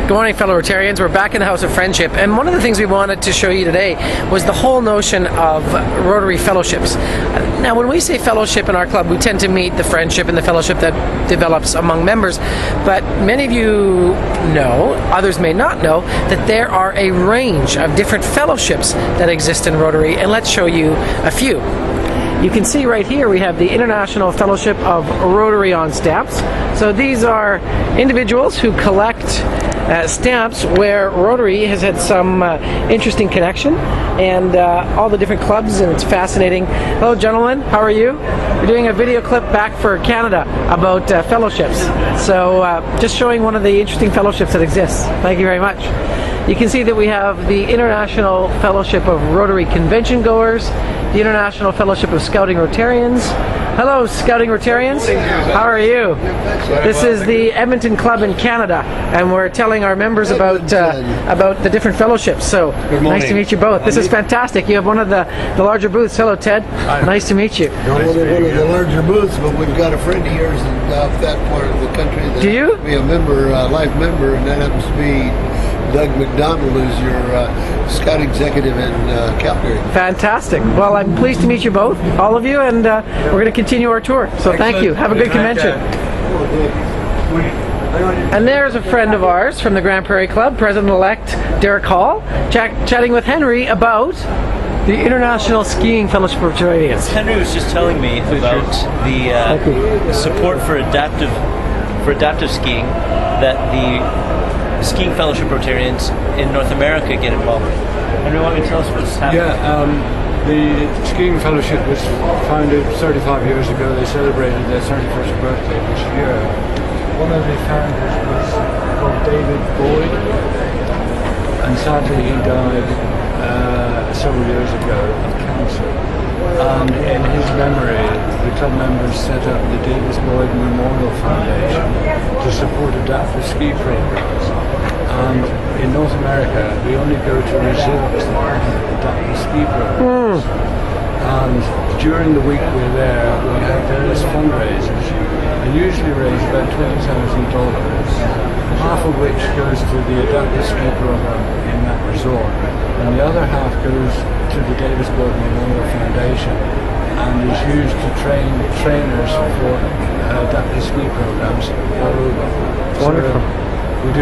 Good morning, fellow Rotarians. We're back in the House of Friendship, and one of the things we wanted to show you today was the whole notion of Rotary fellowships. Now, when we say fellowship in our club, we tend to meet the friendship and the fellowship that develops among members, but many of you know, others may not know, that there are a range of different fellowships that exist in Rotary, and let's show you a few. You can see right here we have the International Fellowship of Rotary on Stamps. So these are individuals who collect stamps where Rotary has had some interesting connection, and all the different clubs, and it's fascinating. Hello gentlemen, how are you? We're doing a video clip back for Canada about fellowships. So just showing one of the interesting fellowships that exists. Thank you very much. You can see that we have the International Fellowship of Rotary Convention Goers, the International Fellowship of Scouting Rotarians. Hello, Scouting Rotarians. How are you? This is the Edmonton Club in Canada, and we're telling our members about the different fellowships. So nice to meet you both. This is fantastic. You have one of the larger booths. Hello, Ted. Nice to meet you. Not only one of the larger booths, but we've got a friend of yours in that part of the country. That Do you? Be a member, life member, and that happens to be Doug McDonald, who's your scout executive in Calgary. Fantastic. Well, I'm pleased to meet you both, all of you, and we're going to continue our tour. So thank you. Have a good convention. And there's a friend of ours from the Grand Prairie Club, President-elect Derek Hall, chatting with Henry about the International Skiing Fellowship of Rotarians. Henry was just telling me about the support for adaptive skiing that the Skiing Fellowship Rotarians in North America get involved with. Henry, want me to tell us what's happening? Yeah, the Skiing Fellowship was founded 35 years ago. They celebrated their 31st birthday this year. One of the founders was called David Boyd, and sadly he died several years ago of cancer. And in his memory, the club members set up the Davis Boyd Memorial Foundation to support adaptive ski programs. And in North America, we only go to resorts that have adaptive ski programs. And during the week we're there, we have various fundraisers. I usually raise about $20,000, half of which goes to the adaptive ski program in that resort, and the other half goes to the Davis Boyd Memorial Foundation and is used to train trainers for adaptive ski programs all over. Wonderful. We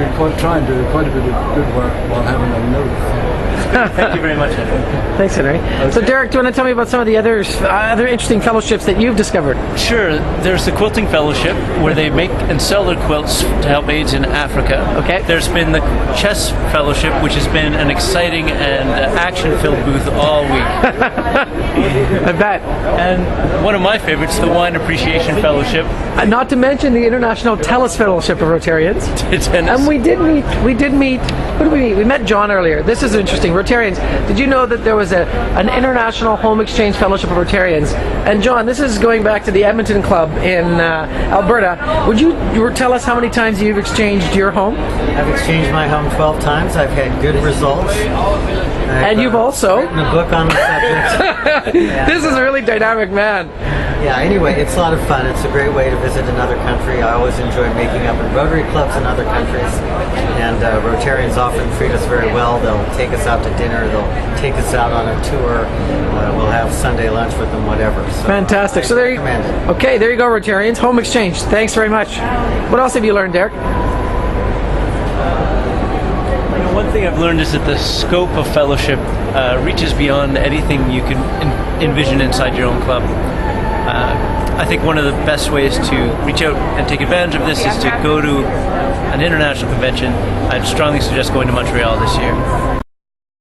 try and do quite a bit of good work while having a load of fun. Thank you very much, Henry. Thanks, Henry. Okay. So Derek, do you want to tell me about some of the other interesting fellowships that you've discovered? Sure. There's the Quilting Fellowship, where they make and sell their quilts to help AIDS in Africa. Okay. There's been the Chess Fellowship, which has been an exciting and action-filled booth all week. I bet. And one of my favorites, the Wine Appreciation Fellowship. Not to mention the International Tennis Fellowship of Rotarians. And we did meet, who did we meet? We met John earlier. This is interesting. Rotarians, did you know that there was an International Home Exchange Fellowship of Rotarians? And John, this is going back to the Edmonton Club in Alberta. Would you tell us how many times you've exchanged your home? I've exchanged my home 12 times. I've had good results. And you've also written a book on the subject. Yeah. This is a really dynamic man. Yeah, anyway, it's a lot of fun. It's a great way to visit another country. I always enjoy making up in Rotary clubs in other countries. And Rotarians often treat us very well. They'll take us out to dinner. They'll take us out on a tour. We'll have Sunday lunch with them, whatever. So, fantastic. So there you go. Okay, there you go, Rotarians. Home exchange. Thanks very much. What else have you learned, Derek? One thing I've learned is that the scope of fellowship reaches beyond anything you can envision inside your own club. I think one of the best ways to reach out and take advantage of this is to go to an international convention. I'd strongly suggest going to Montreal this year.